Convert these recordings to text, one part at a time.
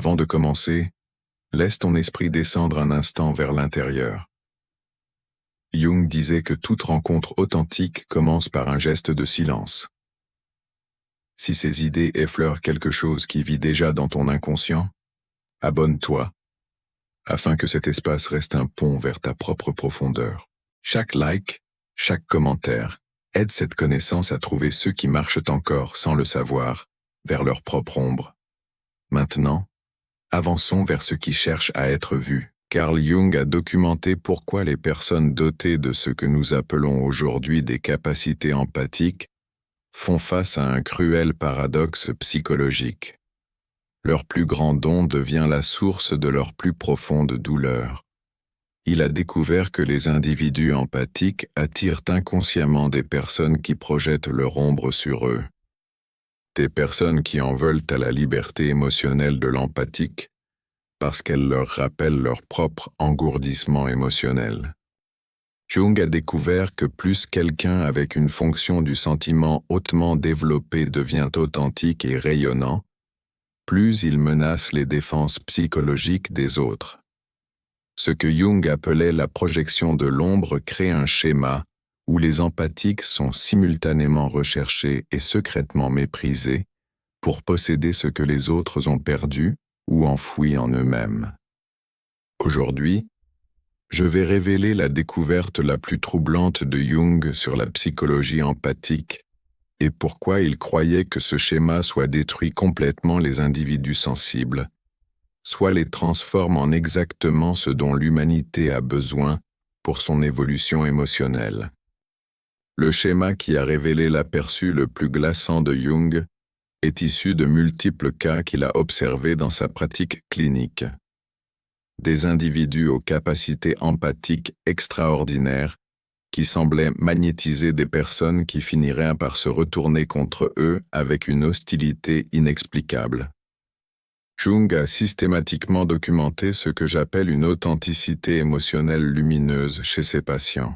Avant de commencer, laisse ton esprit descendre un instant vers l'intérieur. Jung disait que toute rencontre authentique commence par un geste de silence. Si ces idées effleurent quelque chose qui vit déjà dans ton inconscient, abonne-toi, afin que cet espace reste un pont vers ta propre profondeur. Chaque like, chaque commentaire, aide cette connaissance à trouver ceux qui marchent encore sans le savoir, vers leur propre ombre. Maintenant, avançons vers ceux qui cherchent à être vus. Carl Jung a documenté pourquoi les personnes dotées de ce que nous appelons aujourd'hui des capacités empathiques font face à un cruel paradoxe psychologique. Leur plus grand don devient la source de leur plus profonde douleur. Il a découvert que les individus empathiques attirent inconsciemment des personnes qui projettent leur ombre sur eux. Des personnes qui en veulent à la liberté émotionnelle de l'empathique, parce qu'elle leur rappelle leur propre engourdissement émotionnel. Jung a découvert que plus quelqu'un avec une fonction du sentiment hautement développée devient authentique et rayonnant, plus il menace les défenses psychologiques des autres. Ce que Jung appelait la projection de l'ombre crée un schéma où les empathiques sont simultanément recherchés et secrètement méprisés pour posséder ce que les autres ont perdu ou enfouis en eux-mêmes. Aujourd'hui, je vais révéler la découverte la plus troublante de Jung sur la psychologie empathique et pourquoi il croyait que ce schéma soit détruit complètement les individus sensibles, soit les transforme en exactement ce dont l'humanité a besoin pour son évolution émotionnelle. Le schéma qui a révélé l'aperçu le plus glaçant de Jung est issu de multiples cas qu'il a observés dans sa pratique clinique. Des individus aux capacités empathiques extraordinaires qui semblaient magnétiser des personnes qui finiraient par se retourner contre eux avec une hostilité inexplicable. Jung a systématiquement documenté ce que j'appelle une authenticité émotionnelle lumineuse chez ses patients.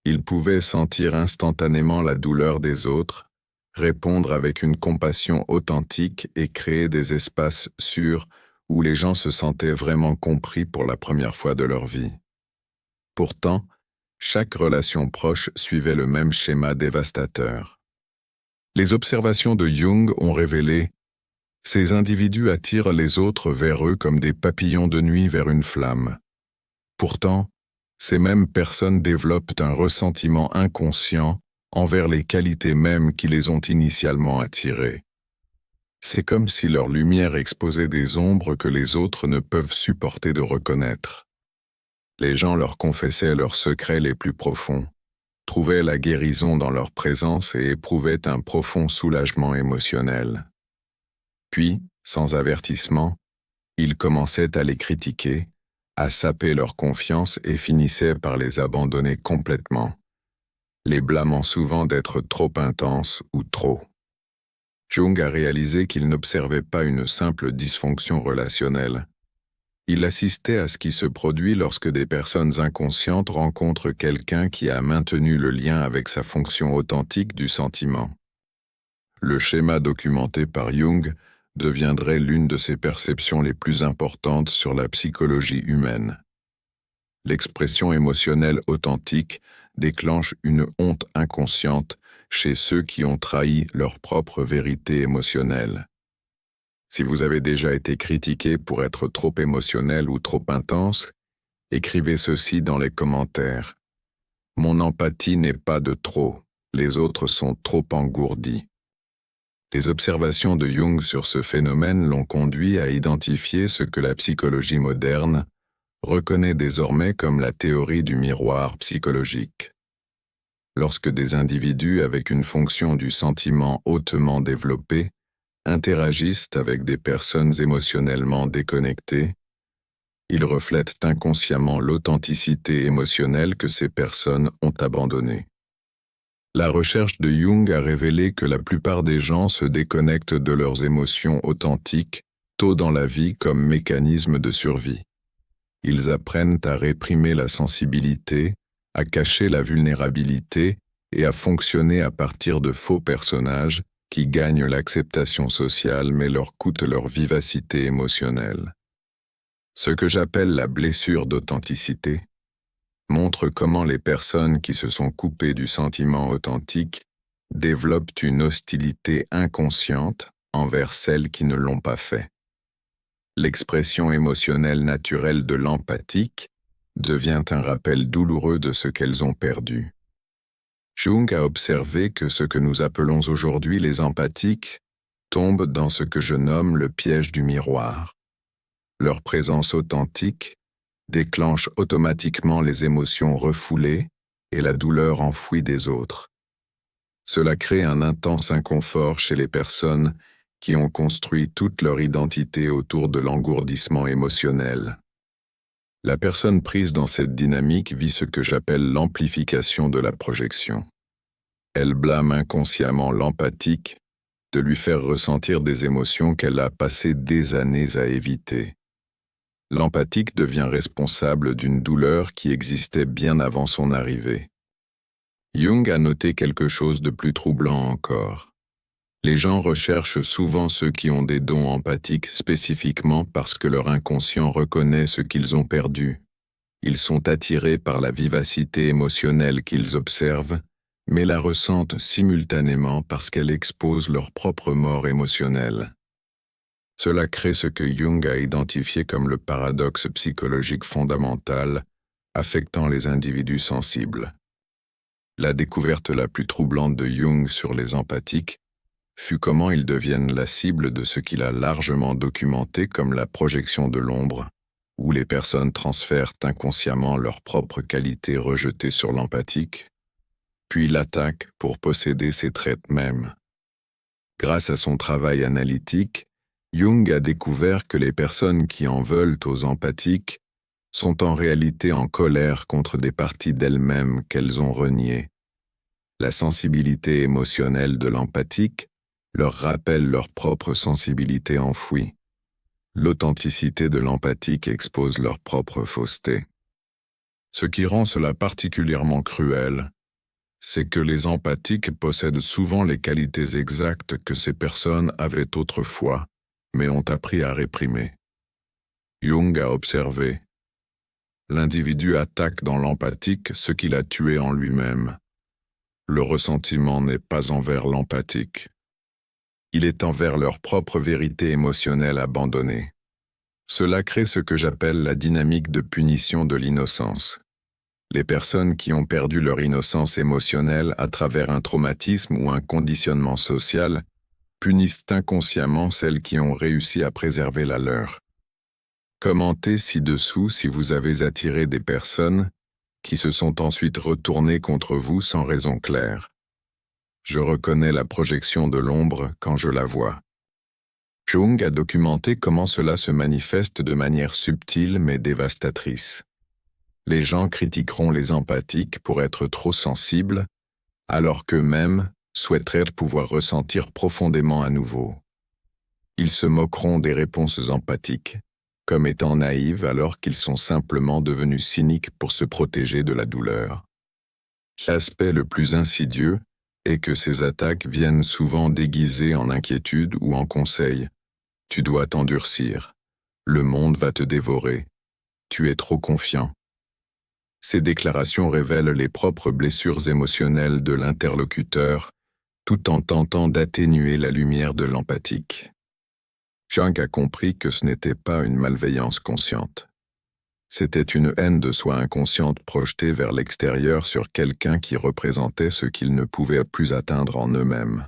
Il pouvait sentir instantanément la douleur des autres, répondre avec une compassion authentique et créer des espaces sûrs où les gens se sentaient vraiment compris pour la première fois de leur vie. Pourtant, chaque relation proche suivait le même schéma dévastateur. Les observations de Jung ont révélé « Ces individus attirent les autres vers eux comme des papillons de nuit vers une flamme. Pourtant, ces mêmes personnes développent un ressentiment inconscient envers les qualités mêmes qui les ont initialement attirés. C'est comme si leur lumière exposait des ombres que les autres ne peuvent supporter de reconnaître. Les gens leur confessaient leurs secrets les plus profonds, trouvaient la guérison dans leur présence et éprouvaient un profond soulagement émotionnel. Puis, sans avertissement, ils commençaient à les critiquer, à saper leur confiance et finissaient par les abandonner complètement, les blâmant souvent d'être trop intenses ou trop. Jung a réalisé qu'il n'observait pas une simple dysfonction relationnelle. Il assistait à ce qui se produit lorsque des personnes inconscientes rencontrent quelqu'un qui a maintenu le lien avec sa fonction authentique du sentiment. Le schéma documenté par Jung deviendrait l'une de ses perceptions les plus importantes sur la psychologie humaine. L'expression émotionnelle authentique déclenche une honte inconsciente chez ceux qui ont trahi leur propre vérité émotionnelle. Si vous avez déjà été critiqué pour être trop émotionnel ou trop intense, écrivez ceci dans les commentaires. Mon empathie n'est pas de trop, les autres sont trop engourdis. Les observations de Jung sur ce phénomène l'ont conduit à identifier ce que la psychologie moderne reconnaît désormais comme la théorie du miroir psychologique. Lorsque des individus avec une fonction du sentiment hautement développée interagissent avec des personnes émotionnellement déconnectées, ils reflètent inconsciemment l'authenticité émotionnelle que ces personnes ont abandonnée. La recherche de Jung a révélé que la plupart des gens se déconnectent de leurs émotions authentiques tôt dans la vie comme mécanisme de survie. Ils apprennent à réprimer la sensibilité, à cacher la vulnérabilité et à fonctionner à partir de faux personnages qui gagnent l'acceptation sociale mais leur coûtent leur vivacité émotionnelle. Ce que j'appelle la blessure d'authenticité montre comment les personnes qui se sont coupées du sentiment authentique développent une hostilité inconsciente envers celles qui ne l'ont pas fait. L'expression émotionnelle naturelle de l'empathique devient un rappel douloureux de ce qu'elles ont perdu. Jung a observé que ce que nous appelons aujourd'hui les empathiques tombent dans ce que je nomme le piège du miroir. Leur présence authentique déclenche automatiquement les émotions refoulées et la douleur enfouie des autres. Cela crée un intense inconfort chez les personnes qui ont construit toute leur identité autour de l'engourdissement émotionnel. La personne prise dans cette dynamique vit ce que j'appelle l'amplification de la projection. Elle blâme inconsciemment l'empathique de lui faire ressentir des émotions qu'elle a passé des années à éviter. L'empathique devient responsable d'une douleur qui existait bien avant son arrivée. Jung a noté quelque chose de plus troublant encore. Les gens recherchent souvent ceux qui ont des dons empathiques spécifiquement parce que leur inconscient reconnaît ce qu'ils ont perdu. Ils sont attirés par la vivacité émotionnelle qu'ils observent, mais la ressentent simultanément parce qu'elle expose leur propre mort émotionnelle. Cela crée ce que Jung a identifié comme le paradoxe psychologique fondamental affectant les individus sensibles. La découverte la plus troublante de Jung sur les empathiques fut comment ils deviennent la cible de ce qu'il a largement documenté comme la projection de l'ombre, où les personnes transfèrent inconsciemment leurs propres qualités rejetées sur l'empathique, puis l'attaquent pour posséder ses traits mêmes. Grâce à son travail analytique, Jung a découvert que les personnes qui en veulent aux empathiques sont en réalité en colère contre des parties d'elles-mêmes qu'elles ont reniées. La sensibilité émotionnelle de l'empathique leur rappelle leur propre sensibilité enfouie. L'authenticité de l'empathique expose leur propre fausseté. Ce qui rend cela particulièrement cruel, c'est que les empathiques possèdent souvent les qualités exactes que ces personnes avaient autrefois, mais ont appris à réprimer. Jung a observé. L'individu attaque dans l'empathique ce qu'il a tué en lui-même. Le ressentiment n'est pas envers l'empathique. Il est envers leur propre vérité émotionnelle abandonnée. Cela crée ce que j'appelle la dynamique de punition de l'innocence. Les personnes qui ont perdu leur innocence émotionnelle à travers un traumatisme ou un conditionnement social punissent inconsciemment celles qui ont réussi à préserver la leur. Commentez ci-dessous si vous avez attiré des personnes qui se sont ensuite retournées contre vous sans raison claire. Je reconnais la projection de l'ombre quand je la vois. Jung a documenté comment cela se manifeste de manière subtile mais dévastatrice. Les gens critiqueront les empathiques pour être trop sensibles, alors qu'eux-mêmes souhaiteraient pouvoir ressentir profondément à nouveau. Ils se moqueront des réponses empathiques, comme étant naïves alors qu'ils sont simplement devenus cyniques pour se protéger de la douleur. L'aspect le plus insidieux est que ces attaques viennent souvent déguisées en inquiétude ou en conseil. Tu dois t'endurcir. Le monde va te dévorer. Tu es trop confiant. Ces déclarations révèlent les propres blessures émotionnelles de l'interlocuteur, tout en tentant d'atténuer la lumière de l'empathique. Jung a compris que ce n'était pas une malveillance consciente. C'était une haine de soi inconsciente projetée vers l'extérieur sur quelqu'un qui représentait ce qu'ils ne pouvaient plus atteindre en eux-mêmes.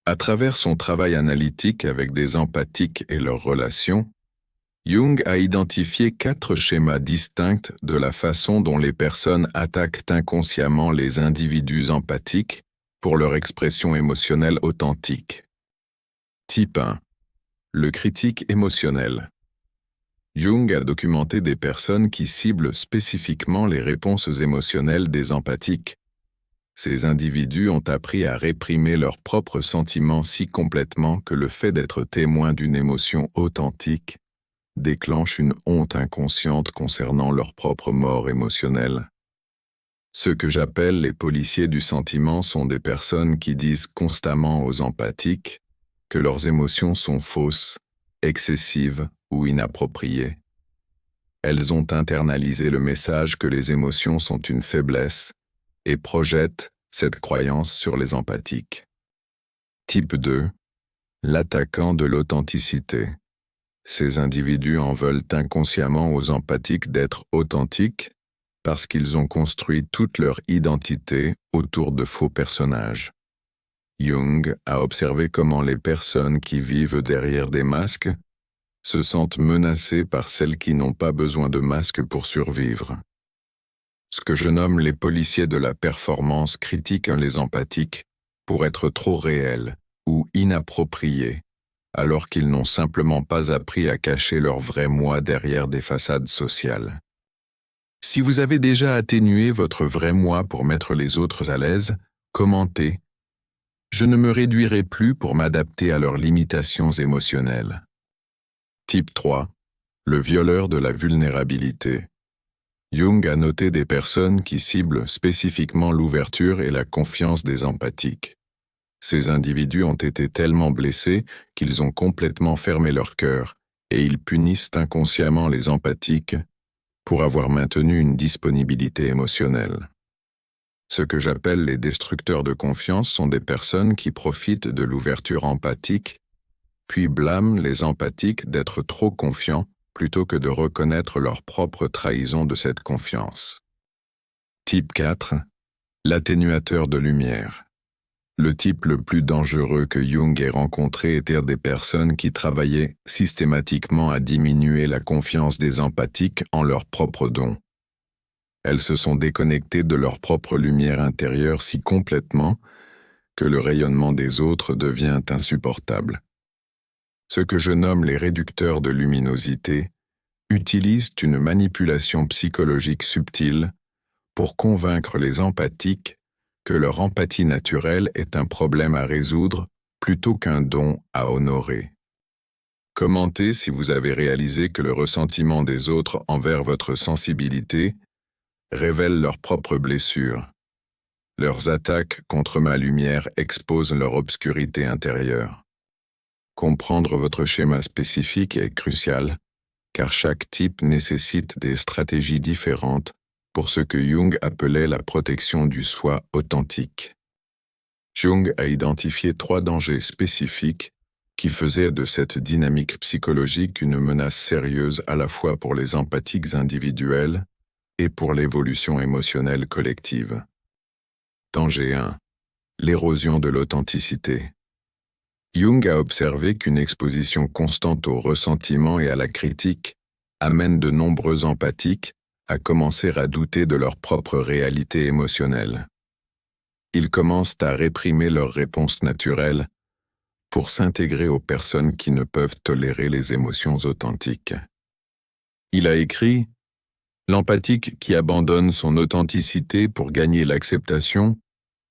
À travers son travail analytique avec des empathiques et leurs relations, Jung a identifié 4 schémas distincts de la façon dont les personnes attaquent inconsciemment les individus empathiques pour leur expression émotionnelle authentique. Type 1. Le critique émotionnel. Jung a documenté des personnes qui ciblent spécifiquement les réponses émotionnelles des empathiques. Ces individus ont appris à réprimer leurs propres sentiments si complètement que le fait d'être témoin d'une émotion authentique déclenche une honte inconsciente concernant leur propre mort émotionnelle. Ceux que j'appelle les policiers du sentiment sont des personnes qui disent constamment aux empathiques que leurs émotions sont fausses, excessives ou inappropriées. Elles ont internalisé le message que les émotions sont une faiblesse et projettent cette croyance sur les empathiques. Type 2. L'attaquant de l'authenticité. Ces individus en veulent inconsciemment aux empathiques d'être authentiques parce qu'ils ont construit toute leur identité autour de faux personnages. Jung a observé comment les personnes qui vivent derrière des masques se sentent menacées par celles qui n'ont pas besoin de masques pour survivre. Ce que je nomme les policiers de la performance critiquent les empathiques pour être trop réels ou inappropriés, alors qu'ils n'ont simplement pas appris à cacher leur vrai moi derrière des façades sociales. Si vous avez déjà atténué votre vrai moi pour mettre les autres à l'aise, commentez. Je ne me réduirai plus pour m'adapter à leurs limitations émotionnelles. Type 3. Le violeur de la vulnérabilité. Jung a noté des personnes qui ciblent spécifiquement l'ouverture et la confiance des empathiques. Ces individus ont été tellement blessés qu'ils ont complètement fermé leur cœur et ils punissent inconsciemment les empathiques pour avoir maintenu une disponibilité émotionnelle. Ce que j'appelle les destructeurs de confiance sont des personnes qui profitent de l'ouverture empathique, puis blâment les empathiques d'être trop confiants plutôt que de reconnaître leur propre trahison de cette confiance. Type 4. L'atténuateur de lumière. Le type le plus dangereux que Jung ait rencontré était des personnes qui travaillaient systématiquement à diminuer la confiance des empathiques en leurs propres dons. Elles se sont déconnectées de leur propre lumière intérieure si complètement que le rayonnement des autres devient insupportable. Ce que je nomme les réducteurs de luminosité utilisent une manipulation psychologique subtile pour convaincre les empathiques que leur empathie naturelle est un problème à résoudre plutôt qu'un don à honorer. Commentez si vous avez réalisé que le ressentiment des autres envers votre sensibilité révèle leurs propres blessures. Leurs attaques contre ma lumière exposent leur obscurité intérieure. Comprendre votre schéma spécifique est crucial, car chaque type nécessite des stratégies différentes pour ce que Jung appelait la protection du soi authentique. Jung a identifié 3 dangers spécifiques qui faisaient de cette dynamique psychologique une menace sérieuse à la fois pour les empathiques individuels et pour l'évolution émotionnelle collective. Danger 1. L'érosion de l'authenticité. Jung a observé qu'une exposition constante au ressentiment et à la critique amène de nombreux empathiques à commencer à douter de leur propre réalité émotionnelle. Ils commencent à réprimer leurs réponses naturelles pour s'intégrer aux personnes qui ne peuvent tolérer les émotions authentiques. Il a écrit « L'empathique qui abandonne son authenticité pour gagner l'acceptation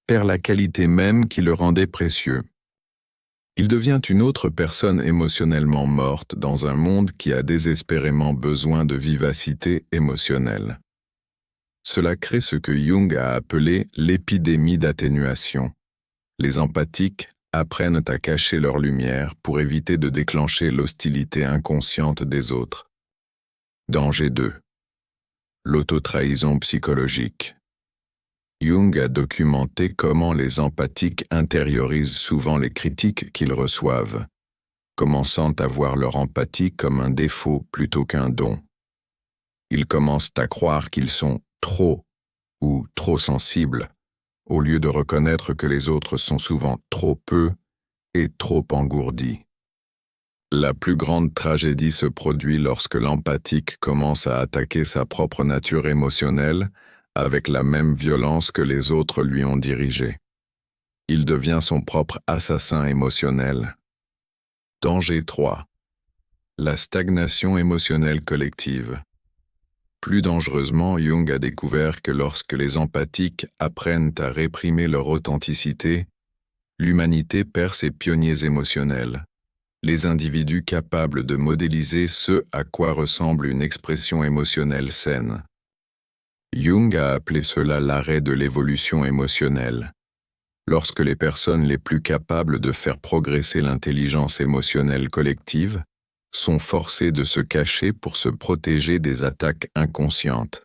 perd la qualité même qui le rendait précieux. Il devient une autre personne émotionnellement morte dans un monde qui a désespérément besoin de vivacité émotionnelle. Cela crée ce que Jung a appelé l'épidémie d'atténuation. Les empathiques apprennent à cacher leur lumière pour éviter de déclencher l'hostilité inconsciente des autres. Danger 2. L'autotrahison psychologique. Jung a documenté comment les empathiques intériorisent souvent les critiques qu'ils reçoivent, commençant à voir leur empathie comme un défaut plutôt qu'un don. Ils commencent à croire qu'ils sont trop ou trop sensibles, au lieu de reconnaître que les autres sont souvent trop peu et trop engourdis. La plus grande tragédie se produit lorsque l'empathique commence à attaquer sa propre nature émotionnelle avec la même violence que les autres lui ont dirigé. Il devient son propre assassin émotionnel. Danger 3. La stagnation émotionnelle collective. Plus dangereusement, Jung a découvert que lorsque les empathiques apprennent à réprimer leur authenticité, l'humanité perd ses pionniers émotionnels, les individus capables de modéliser ce à quoi ressemble une expression émotionnelle saine. Jung a appelé cela l'arrêt de l'évolution émotionnelle. Lorsque les personnes les plus capables de faire progresser l'intelligence émotionnelle collective sont forcées de se cacher pour se protéger des attaques inconscientes.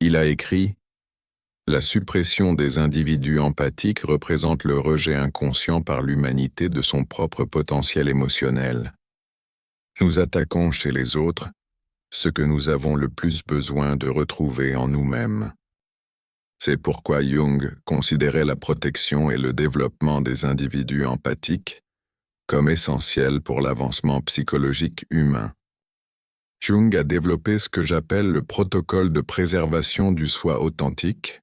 Il a écrit « La suppression des individus empathiques représente le rejet inconscient par l'humanité de son propre potentiel émotionnel. Nous attaquons chez les autres ce que nous avons le plus besoin de retrouver en nous-mêmes. » C'est pourquoi Jung considérait la protection et le développement des individus empathiques comme essentiels pour l'avancement psychologique humain. Jung a développé ce que j'appelle le protocole de préservation du soi authentique,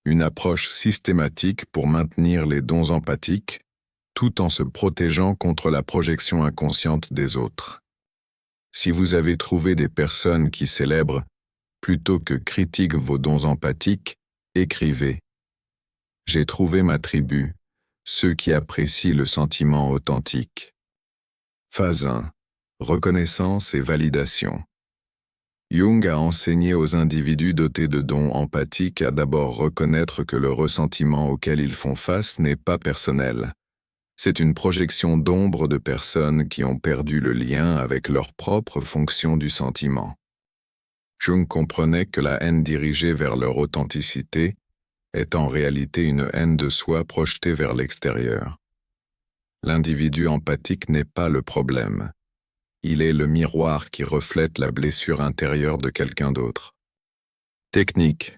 une approche systématique pour maintenir les dons empathiques, tout en se protégeant contre la projection inconsciente des autres. Si vous avez trouvé des personnes qui célèbrent, plutôt que critiquent vos dons empathiques, écrivez « J'ai trouvé ma tribu, ceux qui apprécient le sentiment authentique. » Phase 1. Reconnaissance et validation. Jung a enseigné aux individus dotés de dons empathiques à d'abord reconnaître que le ressentiment auquel ils font face n'est pas personnel. C'est une projection d'ombre de personnes qui ont perdu le lien avec leur propre fonction du sentiment. Jung comprenait que la haine dirigée vers leur authenticité est en réalité une haine de soi projetée vers l'extérieur. L'individu empathique n'est pas le problème. Il est le miroir qui reflète la blessure intérieure de quelqu'un d'autre. Technique.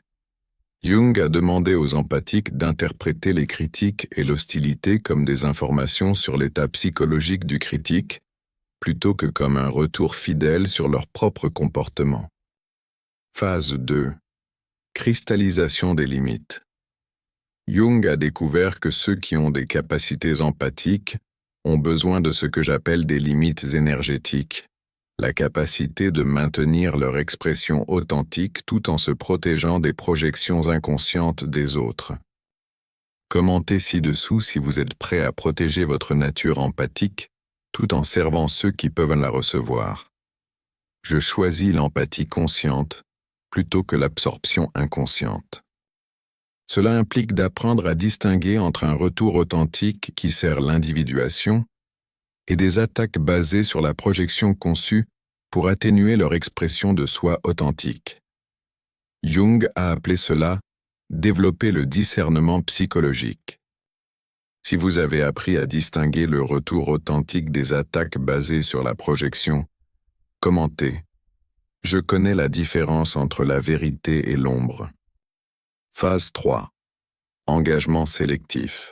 Jung a demandé aux empathiques d'interpréter les critiques et l'hostilité comme des informations sur l'état psychologique du critique, plutôt que comme un retour fidèle sur leur propre comportement. Phase 2. Cristallisation des limites. Jung a découvert que ceux qui ont des capacités empathiques ont besoin de ce que j'appelle des limites énergétiques, la capacité de maintenir leur expression authentique tout en se protégeant des projections inconscientes des autres. Commentez ci-dessous si vous êtes prêt à protéger votre nature empathique tout en servant ceux qui peuvent la recevoir. Je choisis l'empathie consciente plutôt que l'absorption inconsciente. Cela implique d'apprendre à distinguer entre un retour authentique qui sert l'individuation et des attaques basées sur la projection conçue pour atténuer leur expression de soi authentique. Jung a appelé cela « développer le discernement psychologique ». Si vous avez appris à distinguer le retour authentique des attaques basées sur la projection, commentez « Je connais la différence entre la vérité et l'ombre ». Phase 3. Engagement sélectif.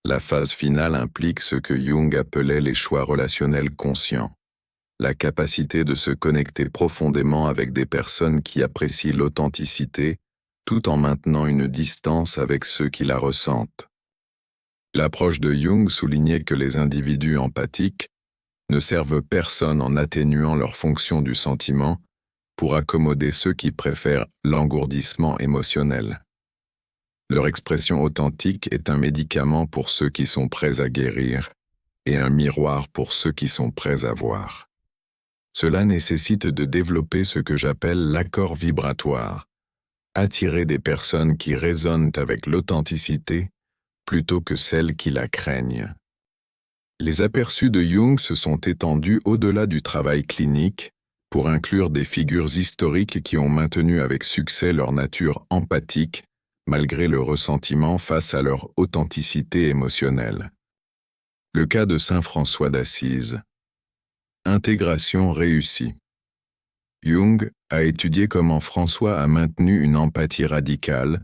La phase finale implique ce que Jung appelait les choix relationnels conscients, la capacité de se connecter profondément avec des personnes qui apprécient l'authenticité tout en maintenant une distance avec ceux qui la ressentent. L'approche de Jung soulignait que les individus empathiques ne servent personne en atténuant leur fonction du sentiment pour accommoder ceux qui préfèrent l'engourdissement émotionnel. Leur expression authentique est un médicament pour ceux qui sont prêts à guérir et un miroir pour ceux qui sont prêts à voir. Cela nécessite de développer ce que j'appelle l'accord vibratoire, attirer des personnes qui résonnent avec l'authenticité plutôt que celles qui la craignent. Les aperçus de Jung se sont étendus au-delà du travail clinique pour inclure des figures historiques qui ont maintenu avec succès leur nature empathique malgré le ressentiment face à leur authenticité émotionnelle. Le cas de Saint François d'Assise. Intégration réussie. Jung a étudié comment François a maintenu une empathie radicale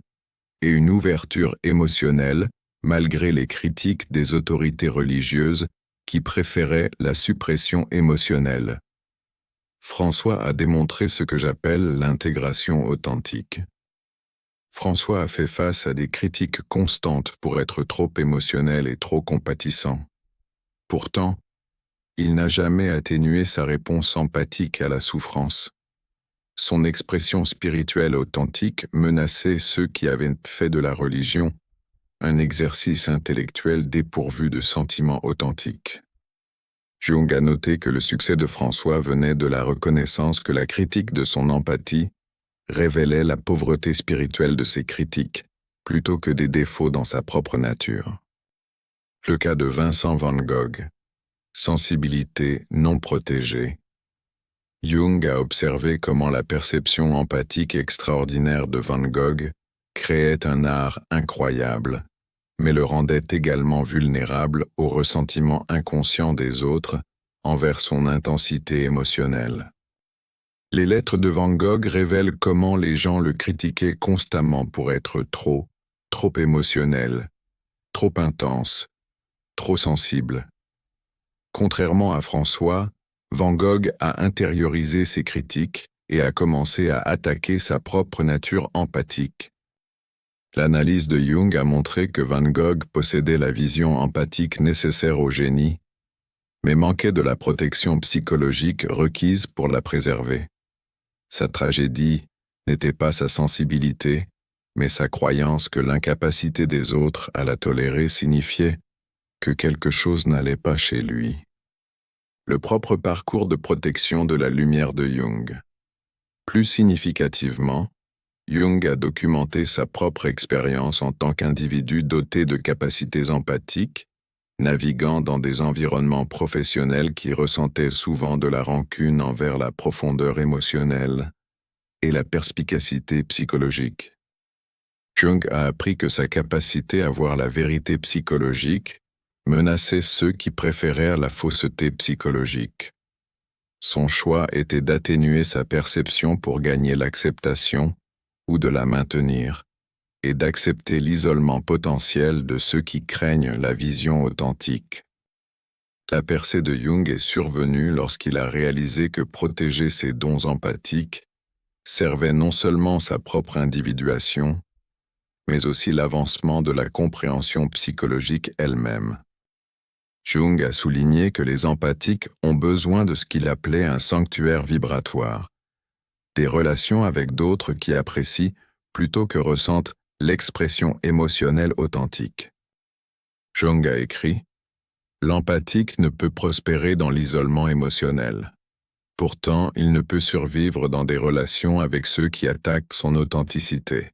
et une ouverture émotionnelle malgré les critiques des autorités religieuses qui préféraient la suppression émotionnelle. François a démontré ce que j'appelle l'intégration authentique. François a fait face à des critiques constantes pour être trop émotionnel et trop compatissant. Pourtant, il n'a jamais atténué sa réponse empathique à la souffrance. Son expression spirituelle authentique menaçait ceux qui avaient fait de la religion un exercice intellectuel dépourvu de sentiments authentiques. Jung a noté que le succès de François venait de la reconnaissance que la critique de son empathie révélait la pauvreté spirituelle de ses critiques, plutôt que des défauts dans sa propre nature. Le cas de Vincent van Gogh. Sensibilité non protégée. Jung a observé comment la perception empathique extraordinaire de Van Gogh créait un art incroyable, mais le rendait également vulnérable au ressentiment inconscient des autres envers son intensité émotionnelle. Les lettres de Van Gogh révèlent comment les gens le critiquaient constamment pour être trop émotionnel, trop intense, trop sensible. Contrairement à François, Van Gogh a intériorisé ses critiques et a commencé à attaquer sa propre nature empathique. L'analyse de Jung a montré que Van Gogh possédait la vision empathique nécessaire au génie, mais manquait de la protection psychologique requise pour la préserver. Sa tragédie n'était pas sa sensibilité, mais sa croyance que l'incapacité des autres à la tolérer signifiait que quelque chose n'allait pas chez lui. Le propre parcours de protection de la lumière de Jung. Plus significativement, Jung a documenté sa propre expérience en tant qu'individu doté de capacités empathiques, naviguant dans des environnements professionnels qui ressentaient souvent de la rancune envers la profondeur émotionnelle et la perspicacité psychologique. Jung a appris que sa capacité à voir la vérité psychologique menaçait ceux qui préférèrent la fausseté psychologique. Son choix était d'atténuer sa perception pour gagner l'acceptation ou de la maintenir, et d'accepter l'isolement potentiel de ceux qui craignent la vision authentique. La percée de Jung est survenue lorsqu'il a réalisé que protéger ses dons empathiques servait non seulement sa propre individuation, mais aussi l'avancement de la compréhension psychologique elle-même. Jung a souligné que les empathiques ont besoin de ce qu'il appelait un sanctuaire vibratoire, des relations avec d'autres qui apprécient plutôt que ressentent l'expression émotionnelle authentique. Jung a écrit « L'empathique ne peut prospérer dans l'isolement émotionnel. Pourtant, il ne peut survivre dans des relations avec ceux qui attaquent son authenticité.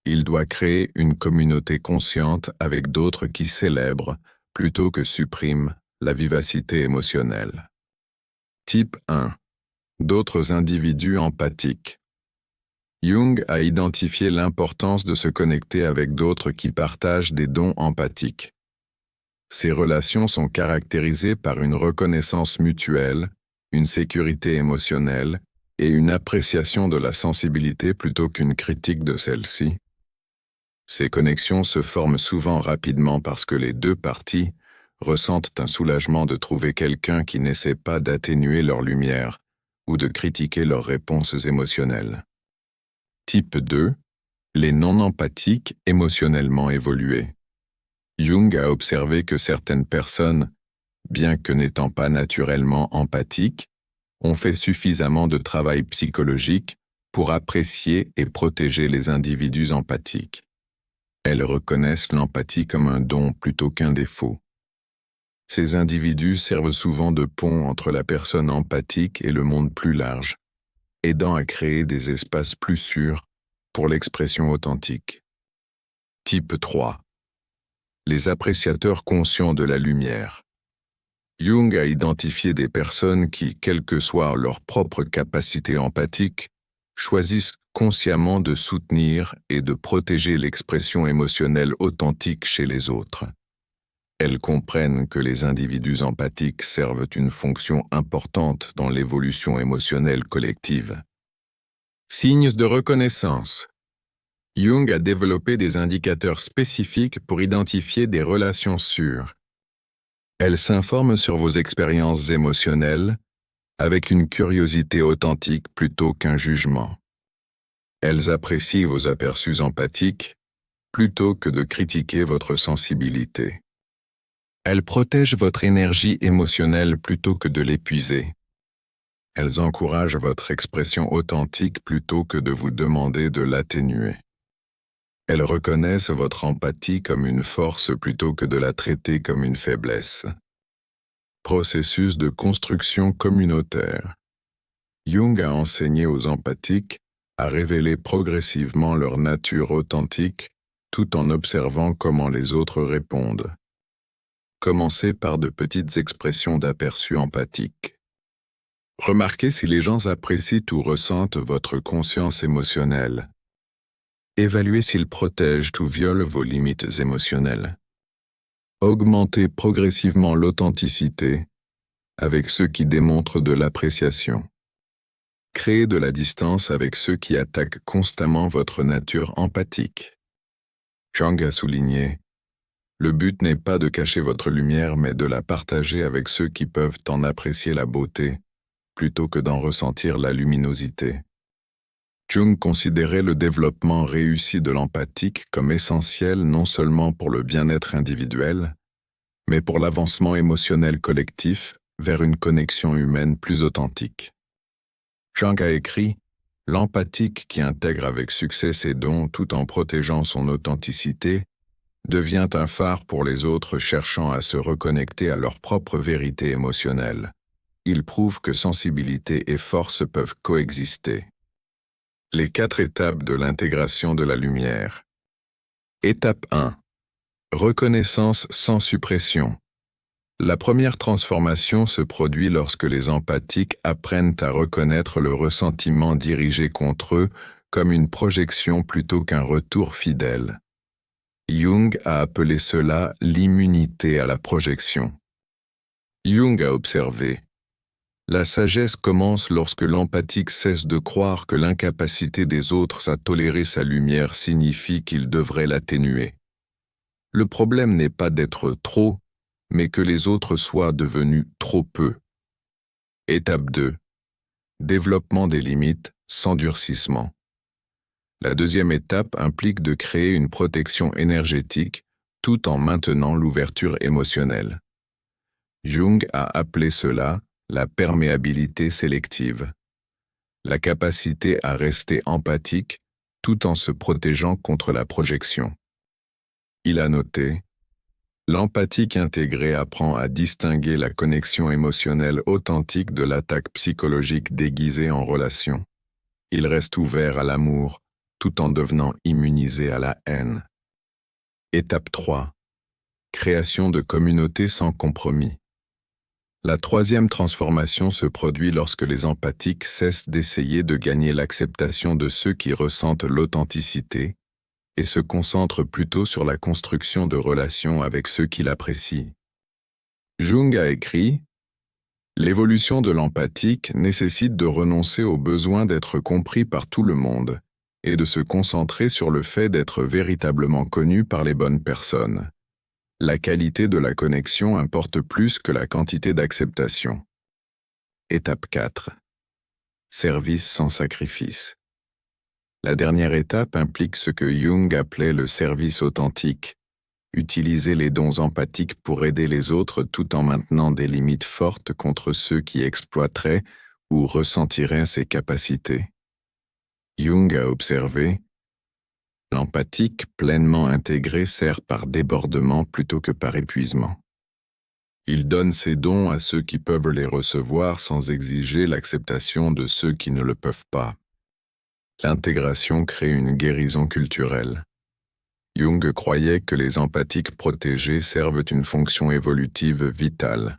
Il doit créer une communauté consciente avec d'autres qui célèbrent plutôt que suppriment la vivacité émotionnelle. » Type 1. D'autres individus empathiques. Jung a identifié l'importance de se connecter avec d'autres qui partagent des dons empathiques. Ces relations sont caractérisées par une reconnaissance mutuelle, une sécurité émotionnelle et une appréciation de la sensibilité plutôt qu'une critique de celle-ci. Ces connexions se forment souvent rapidement parce que les deux parties ressentent un soulagement de trouver quelqu'un qui n'essaie pas d'atténuer leur lumière ou de critiquer leurs réponses émotionnelles. Type 2. Les non-empathiques émotionnellement évolués. Jung a observé que certaines personnes, bien que n'étant pas naturellement empathiques, ont fait suffisamment de travail psychologique pour apprécier et protéger les individus empathiques. Elles reconnaissent l'empathie comme un don plutôt qu'un défaut. Ces individus servent souvent de pont entre la personne empathique et le monde plus large, aidant à créer des espaces plus sûrs pour l'expression authentique. Type 3. Les appréciateurs conscients de la lumière. Jung a identifié des personnes qui, quelle que soit leur propre capacité empathique, choisissent consciemment de soutenir et de protéger l'expression émotionnelle authentique chez les autres. Elles comprennent que les individus empathiques servent une fonction importante dans l'évolution émotionnelle collective. Signes de reconnaissance. Jung a développé des indicateurs spécifiques pour identifier des relations sûres. Elles s'informent sur vos expériences émotionnelles avec une curiosité authentique plutôt qu'un jugement. Elles apprécient vos aperçus empathiques plutôt que de critiquer votre sensibilité. Elles protègent votre énergie émotionnelle plutôt que de l'épuiser. Elles encouragent votre expression authentique plutôt que de vous demander de l'atténuer. Elles reconnaissent votre empathie comme une force plutôt que de la traiter comme une faiblesse. Processus de construction communautaire. Jung a enseigné aux empathiques à révéler progressivement leur nature authentique, tout en observant comment les autres répondent. Commencez par de petites expressions d'aperçu empathique. Remarquez si les gens apprécient ou ressentent votre conscience émotionnelle. Évaluez s'ils protègent ou violent vos limites émotionnelles. Augmentez progressivement l'authenticité avec ceux qui démontrent de l'appréciation. Créez de la distance avec ceux qui attaquent constamment votre nature empathique. Zhang a souligné, le but n'est pas de cacher votre lumière mais de la partager avec ceux qui peuvent en apprécier la beauté, plutôt que d'en ressentir la luminosité. Jung considérait le développement réussi de l'empathique comme essentiel non seulement pour le bien-être individuel, mais pour l'avancement émotionnel collectif vers une connexion humaine plus authentique. Zhang a écrit « L'empathique qui intègre avec succès ses dons tout en protégeant son authenticité devient un phare pour les autres cherchant à se reconnecter à leur propre vérité émotionnelle. Il prouve que sensibilité et force peuvent coexister. » Les 4 étapes de l'intégration de la lumière. Étape 1. Reconnaissance sans suppression. La première transformation se produit lorsque les empathiques apprennent à reconnaître le ressentiment dirigé contre eux comme une projection plutôt qu'un retour fidèle. Jung a appelé cela l'immunité à la projection. Jung a observé: la sagesse commence lorsque l'empathique cesse de croire que l'incapacité des autres à tolérer sa lumière signifie qu'il devrait l'atténuer. Le problème n'est pas d'être trop, mais que les autres soient devenus trop peu. Étape 2. Développement des limites sans durcissement. La deuxième étape implique de créer une protection énergétique tout en maintenant l'ouverture émotionnelle. Jung a appelé cela la perméabilité sélective. La capacité à rester empathique tout en se protégeant contre la projection. Il a noté: l'empathique intégrée apprend à distinguer la connexion émotionnelle authentique de l'attaque psychologique déguisée en relation. Il reste ouvert à l'amour, tout en devenant immunisé à la haine. Étape 3. Création de communautés sans compromis. La troisième transformation se produit lorsque les empathiques cessent d'essayer de gagner l'acceptation de ceux qui ressentent l'authenticité et se concentrent plutôt sur la construction de relations avec ceux qui l'apprécient. Jung a écrit « L'évolution de l'empathique nécessite de renoncer au besoin d'être compris par tout le monde et de se concentrer sur le fait d'être véritablement connu par les bonnes personnes. La qualité de la connexion importe plus que la quantité d'acceptation. » Étape 4. Service sans sacrifice. La dernière étape implique ce que Jung appelait le service authentique, utiliser les dons empathiques pour aider les autres tout en maintenant des limites fortes contre ceux qui exploiteraient ou ressentiraient ses capacités. Jung a observé: l'empathique pleinement intégré sert par débordement plutôt que par épuisement. Il donne ses dons à ceux qui peuvent les recevoir sans exiger l'acceptation de ceux qui ne le peuvent pas. L'intégration crée une guérison culturelle. Jung croyait que les empathiques protégés servent une fonction évolutive vitale.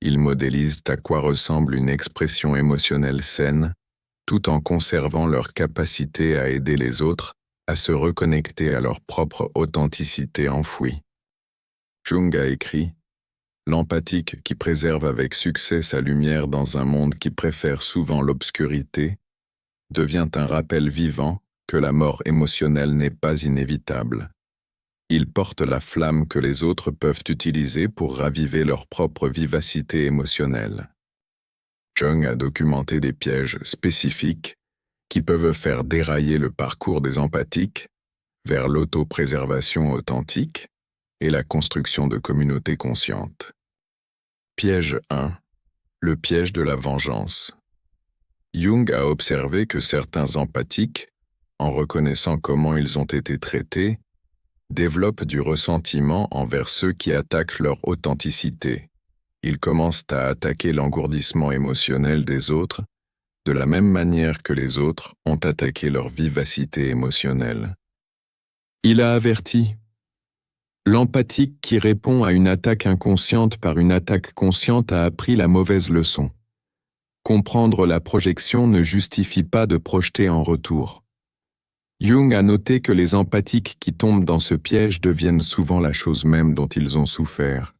Ils modélisent à quoi ressemble une expression émotionnelle saine, tout en conservant leur capacité à aider les autres à se reconnecter à leur propre authenticité enfouie. Jung a écrit « L'empathique qui préserve avec succès sa lumière dans un monde qui préfère souvent l'obscurité devient un rappel vivant que la mort émotionnelle n'est pas inévitable. Il porte la flamme que les autres peuvent utiliser pour raviver leur propre vivacité émotionnelle. » Jung a documenté des pièges spécifiques qui peuvent faire dérailler le parcours des empathiques vers l'autopréservation authentique et la construction de communautés conscientes. Piège 1. Le piège de la vengeance. Jung a observé que certains empathiques, en reconnaissant comment ils ont été traités, développent du ressentiment envers ceux qui attaquent leur authenticité. Ils commencent à attaquer l'engourdissement émotionnel des autres de la même manière que les autres ont attaqué leur vivacité émotionnelle. Il a averti. L'empathique qui répond à une attaque inconsciente par une attaque consciente a appris la mauvaise leçon. Comprendre la projection ne justifie pas de projeter en retour. Jung a noté que les empathiques qui tombent dans ce piège deviennent souvent la chose même dont ils ont souffert.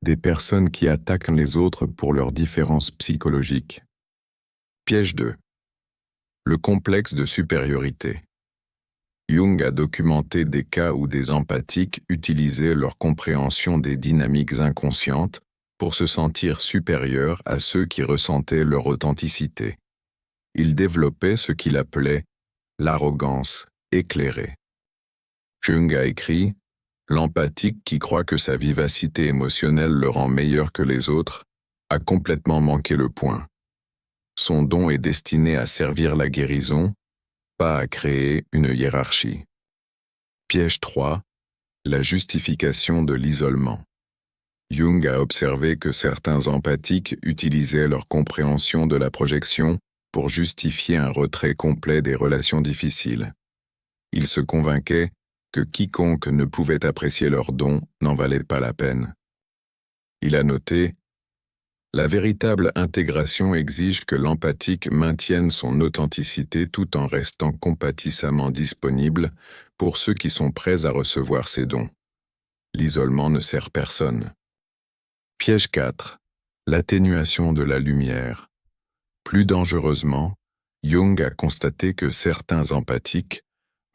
Des personnes qui attaquent les autres pour leurs différences psychologiques. Piège 2. Le complexe de supériorité. Jung a documenté des cas où des empathiques utilisaient leur compréhension des dynamiques inconscientes pour se sentir supérieurs à ceux qui ressentaient leur authenticité. Il développait ce qu'il appelait l'arrogance éclairée. Jung a écrit « L'empathique qui croit que sa vivacité émotionnelle le rend meilleur que les autres a complètement manqué le point. Son don est destiné à servir la guérison, pas à créer une hiérarchie. » Piège 3. La justification de l'isolement. Jung a observé que certains empathiques utilisaient leur compréhension de la projection pour justifier un retrait complet des relations difficiles. Ils se convainquaient que quiconque ne pouvait apprécier leurs dons n'en valait pas la peine. Il a noté « La véritable intégration exige que l'empathique maintienne son authenticité tout en restant compatissamment disponible pour ceux qui sont prêts à recevoir ses dons. L'isolement ne sert personne. » Piège 4. L'atténuation de la lumière. Plus dangereusement, Jung a constaté que certains empathiques,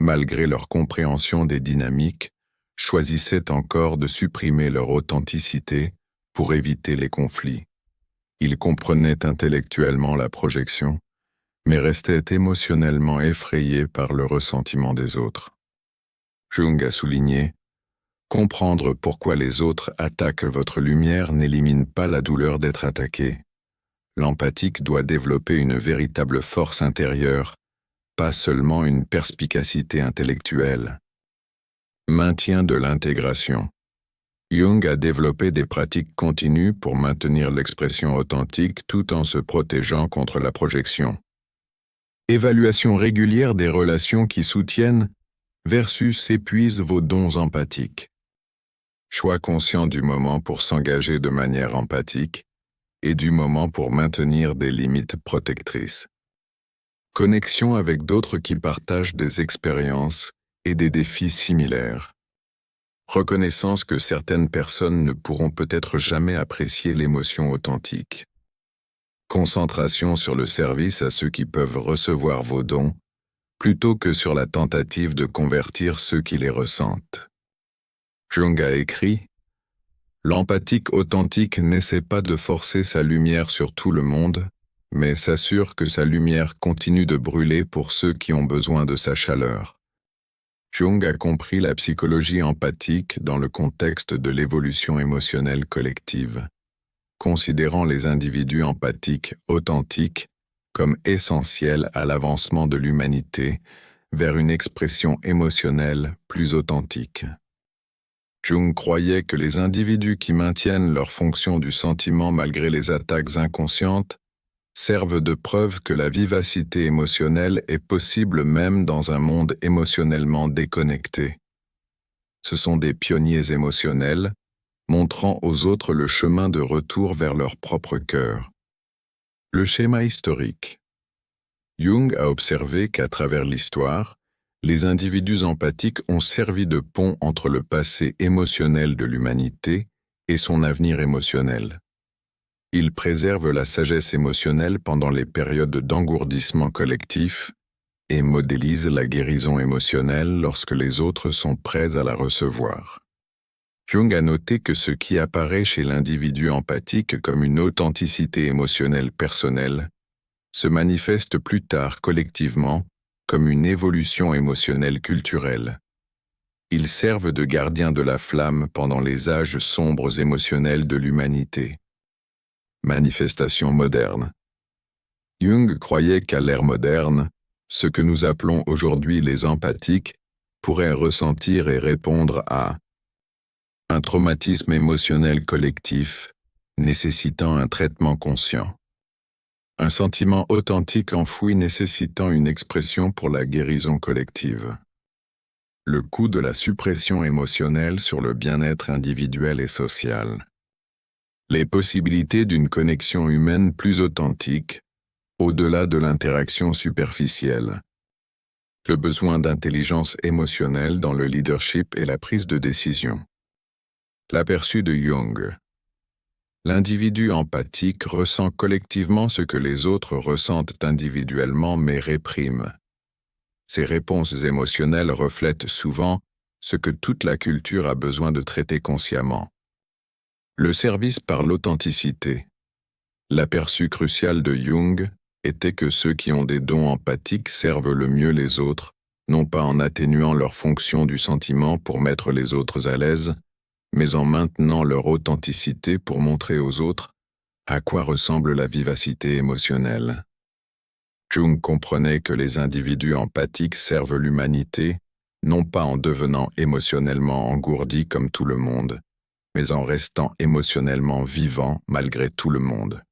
malgré leur compréhension des dynamiques, choisissaient encore de supprimer leur authenticité pour éviter les conflits. Ils comprenaient intellectuellement la projection, mais restaient émotionnellement effrayés par le ressentiment des autres. Jung a souligné « Comprendre pourquoi les autres attaquent votre lumière n'élimine pas la douleur d'être attaqué. L'empathique doit développer une véritable force intérieure, pas seulement une perspicacité intellectuelle. » Maintien de l'intégration. Jung a développé des pratiques continues pour maintenir l'expression authentique tout en se protégeant contre la projection. Évaluation régulière des relations qui soutiennent versus épuisent vos dons empathiques. Choix conscient du moment pour s'engager de manière empathique et du moment pour maintenir des limites protectrices. Connexion avec d'autres qui partagent des expériences et des défis similaires. Reconnaissance que certaines personnes ne pourront peut-être jamais apprécier l'émotion authentique. Concentration sur le service à ceux qui peuvent recevoir vos dons, plutôt que sur la tentative de convertir ceux qui les ressentent. Jung a écrit « L'empathique authentique n'essaie pas de forcer sa lumière sur tout le monde, mais s'assure que sa lumière continue de brûler pour ceux qui ont besoin de sa chaleur. » Jung a compris la psychologie empathique dans le contexte de l'évolution émotionnelle collective, considérant les individus empathiques authentiques comme essentiels à l'avancement de l'humanité vers une expression émotionnelle plus authentique. Jung croyait que les individus qui maintiennent leur fonction du sentiment malgré les attaques inconscientes servent de preuve que la vivacité émotionnelle est possible même dans un monde émotionnellement déconnecté. Ce sont des pionniers émotionnels, montrant aux autres le chemin de retour vers leur propre cœur. Le schéma historique. Jung a observé qu'à travers l'histoire, les individus empathiques ont servi de pont entre le passé émotionnel de l'humanité et son avenir émotionnel. Ils préservent la sagesse émotionnelle pendant les périodes d'engourdissement collectif et modélisent la guérison émotionnelle lorsque les autres sont prêts à la recevoir. Jung a noté que ce qui apparaît chez l'individu empathique comme une authenticité émotionnelle personnelle se manifeste plus tard collectivement comme une évolution émotionnelle culturelle. Ils servent de gardiens de la flamme pendant les âges sombres émotionnels de l'humanité. Manifestation moderne. Jung croyait qu'à l'ère moderne, ce que nous appelons aujourd'hui les empathiques pourraient ressentir et répondre à un traumatisme émotionnel collectif nécessitant un traitement conscient. Un sentiment authentique enfoui nécessitant une expression pour la guérison collective. Le coût de la suppression émotionnelle sur le bien-être individuel et social. Les possibilités d'une connexion humaine plus authentique, au-delà de l'interaction superficielle. Le besoin d'intelligence émotionnelle dans le leadership et la prise de décision. L'aperçu de Jung. L'individu empathique ressent collectivement ce que les autres ressentent individuellement mais répriment. Ces réponses émotionnelles reflètent souvent ce que toute la culture a besoin de traiter consciemment. Le service par l'authenticité. L'aperçu crucial de Jung était que ceux qui ont des dons empathiques servent le mieux les autres, non pas en atténuant leur fonction du sentiment pour mettre les autres à l'aise, mais en maintenant leur authenticité pour montrer aux autres à quoi ressemble la vivacité émotionnelle. Jung comprenait que les individus empathiques servent l'humanité, non pas en devenant émotionnellement engourdis comme tout le monde, mais en restant émotionnellement vivants malgré tout le monde.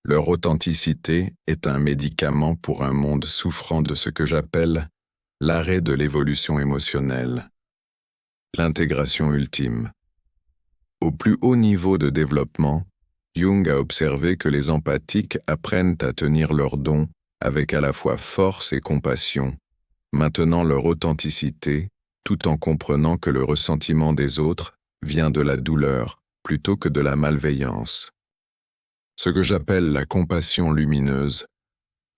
Leur authenticité est un médicament pour un monde souffrant de ce que j'appelle l'arrêt de l'évolution émotionnelle. L'intégration ultime. Au plus haut niveau de développement, Jung a observé que les empathiques apprennent à tenir leurs dons avec à la fois force et compassion, maintenant leur authenticité, tout en comprenant que le ressentiment des autres vient de la douleur plutôt que de la malveillance. Ce que j'appelle la compassion lumineuse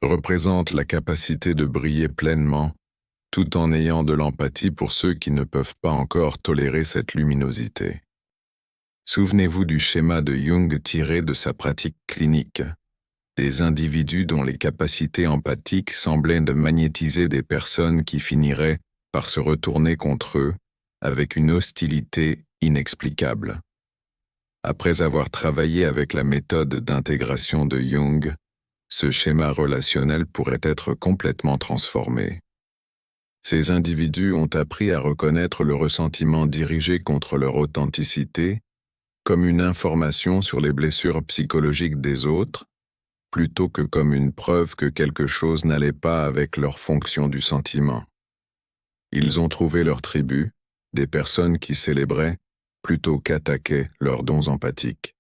représente la capacité de briller pleinement, tout en ayant de l'empathie pour ceux qui ne peuvent pas encore tolérer cette luminosité. Souvenez-vous du schéma de Jung tiré de sa pratique clinique. Des individus dont les capacités empathiques semblaient de magnétiser des personnes qui finiraient par se retourner contre eux, avec une hostilité inexplicable. Après avoir travaillé avec la méthode d'intégration de Jung, ce schéma relationnel pourrait être complètement transformé. Ces individus ont appris à reconnaître le ressentiment dirigé contre leur authenticité comme une information sur les blessures psychologiques des autres, plutôt que comme une preuve que quelque chose n'allait pas avec leur fonction du sentiment. Ils ont trouvé leur tribu, des personnes qui célébraient, plutôt qu'attaquaient leurs dons empathiques.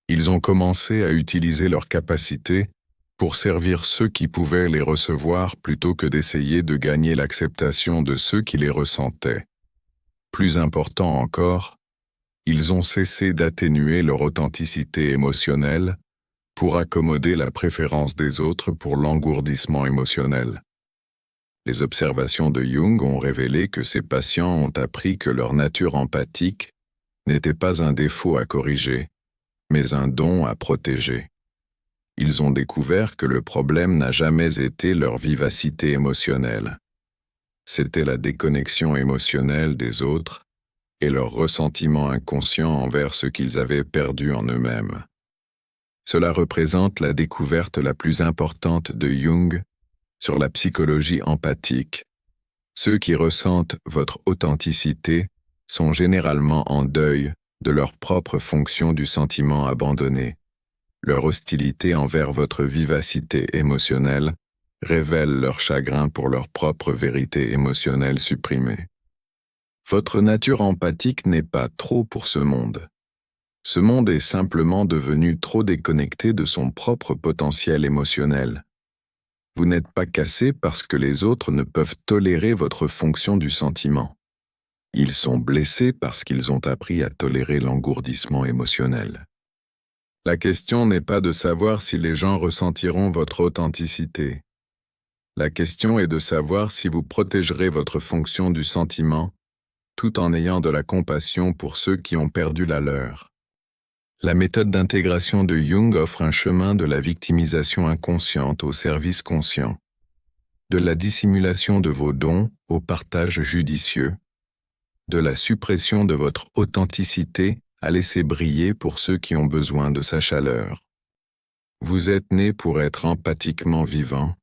Ils ont commencé à utiliser leurs capacités pour servir ceux qui pouvaient les recevoir plutôt que d'essayer de gagner l'acceptation de ceux qui les ressentaient. Plus important encore, ils ont cessé d'atténuer leur authenticité émotionnelle pour accommoder la préférence des autres pour l'engourdissement émotionnel. Les observations de Jung ont révélé que ces patients ont appris que leur nature empathique n'était pas un défaut à corriger, mais un don à protéger. Ils ont découvert que le problème n'a jamais été leur vivacité émotionnelle. C'était la déconnexion émotionnelle des autres et leur ressentiment inconscient envers ce qu'ils avaient perdu en eux-mêmes. Cela représente la découverte la plus importante de Jung sur la psychologie empathique. Ceux qui ressentent votre authenticité sont généralement en deuil de leur propre fonction du sentiment abandonné. Leur hostilité envers votre vivacité émotionnelle révèle leur chagrin pour leur propre vérité émotionnelle supprimée. Votre nature empathique n'est pas trop pour ce monde. Ce monde est simplement devenu trop déconnecté de son propre potentiel émotionnel. Vous n'êtes pas cassé parce que les autres ne peuvent tolérer votre fonction du sentiment. Ils sont blessés parce qu'ils ont appris à tolérer l'engourdissement émotionnel. La question n'est pas de savoir si les gens ressentiront votre authenticité. La question est de savoir si vous protégerez votre fonction du sentiment, tout en ayant de la compassion pour ceux qui ont perdu la leur. La méthode d'intégration de Jung offre un chemin de la victimisation inconsciente au service conscient, de la dissimulation de vos dons au partage judicieux, de la suppression de votre authenticité à laisser briller pour ceux qui ont besoin de sa chaleur. Vous êtes né pour être empathiquement vivant,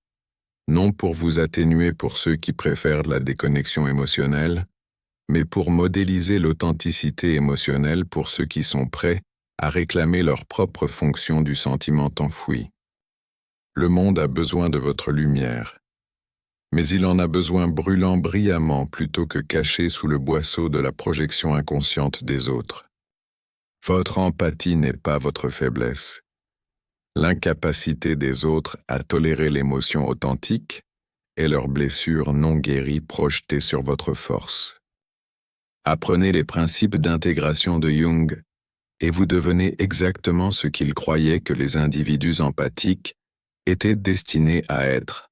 non pour vous atténuer pour ceux qui préfèrent la déconnexion émotionnelle, mais pour modéliser l'authenticité émotionnelle pour ceux qui sont prêts à réclamer leur propre fonction du sentiment enfoui. Le monde a besoin de votre lumière. Mais il en a besoin brûlant brillamment plutôt que caché sous le boisseau de la projection inconsciente des autres. Votre empathie n'est pas votre faiblesse. L'incapacité des autres à tolérer l'émotion authentique est leur blessure non guérie projetée sur votre force. Apprenez les principes d'intégration de Jung, et vous devenez exactement ce qu'il croyait que les individus empathiques étaient destinés à être.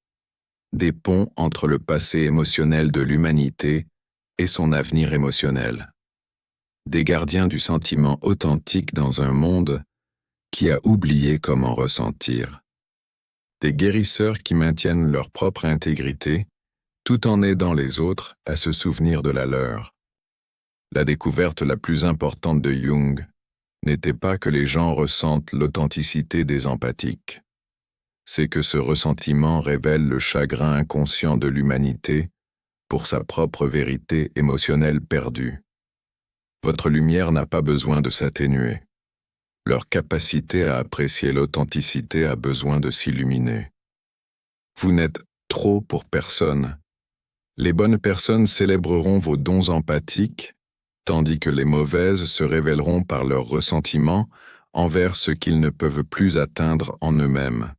Des ponts entre le passé émotionnel de l'humanité et son avenir émotionnel. Des gardiens du sentiment authentique dans un monde qui a oublié comment ressentir. Des guérisseurs qui maintiennent leur propre intégrité tout en aidant les autres à se souvenir de la leur. La découverte la plus importante de Jung n'était pas que les gens ressentent l'authenticité des empathiques. C'est que ce ressentiment révèle le chagrin inconscient de l'humanité pour sa propre vérité émotionnelle perdue. Votre lumière n'a pas besoin de s'atténuer. Leur capacité à apprécier l'authenticité a besoin de s'illuminer. Vous n'êtes trop pour personne. Les bonnes personnes célébreront vos dons empathiques, tandis que les mauvaises se révéleront par leur ressentiment envers ce qu'ils ne peuvent plus atteindre en eux-mêmes.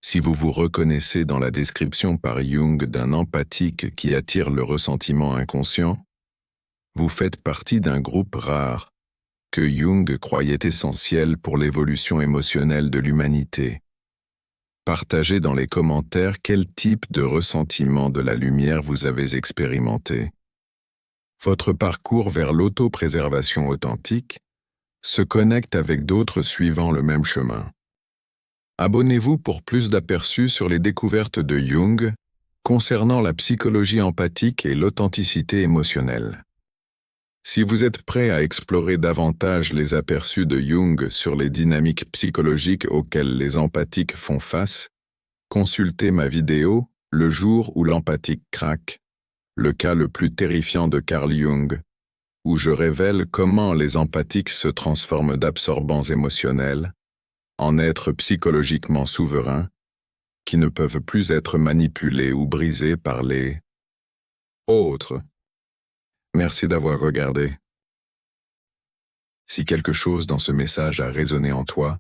Si vous vous reconnaissez dans la description par Jung d'un empathique qui attire le ressentiment inconscient, vous faites partie d'un groupe rare que Jung croyait essentiel pour l'évolution émotionnelle de l'humanité. Partagez dans les commentaires quel type de ressentiment de la lumière vous avez expérimenté. Votre parcours vers l'autopréservation authentique se connecte avec d'autres suivant le même chemin. Abonnez-vous pour plus d'aperçus sur les découvertes de Jung concernant la psychologie empathique et l'authenticité émotionnelle. Si vous êtes prêt à explorer davantage les aperçus de Jung sur les dynamiques psychologiques auxquelles les empathiques font face, consultez ma vidéo « Le jour où l'empathique craque », le cas le plus terrifiant de Carl Jung, où je révèle comment les empathiques se transforment d'absorbants émotionnels en êtres psychologiquement souverains qui ne peuvent plus être manipulés ou brisés par les autres. Merci d'avoir regardé. Si quelque chose dans ce message a résonné en toi,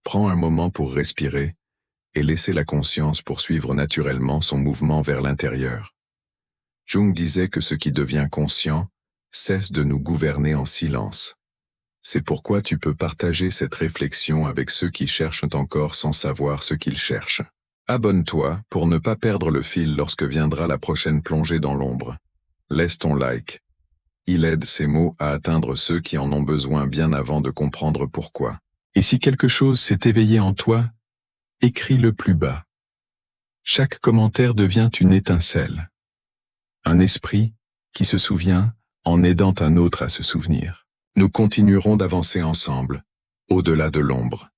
prends un moment pour respirer et laisser la conscience poursuivre naturellement son mouvement vers l'intérieur. Jung disait que ce qui devient conscient cesse de nous gouverner en silence. C'est pourquoi tu peux partager cette réflexion avec ceux qui cherchent encore sans savoir ce qu'ils cherchent. Abonne-toi pour ne pas perdre le fil lorsque viendra la prochaine plongée dans l'ombre. Laisse ton like. Il aide ces mots à atteindre ceux qui en ont besoin bien avant de comprendre pourquoi. Et si quelque chose s'est éveillé en toi, écris-le plus bas. Chaque commentaire devient une étincelle. Un esprit qui se souvient en aidant un autre à se souvenir. Nous continuerons d'avancer ensemble, au-delà de l'ombre.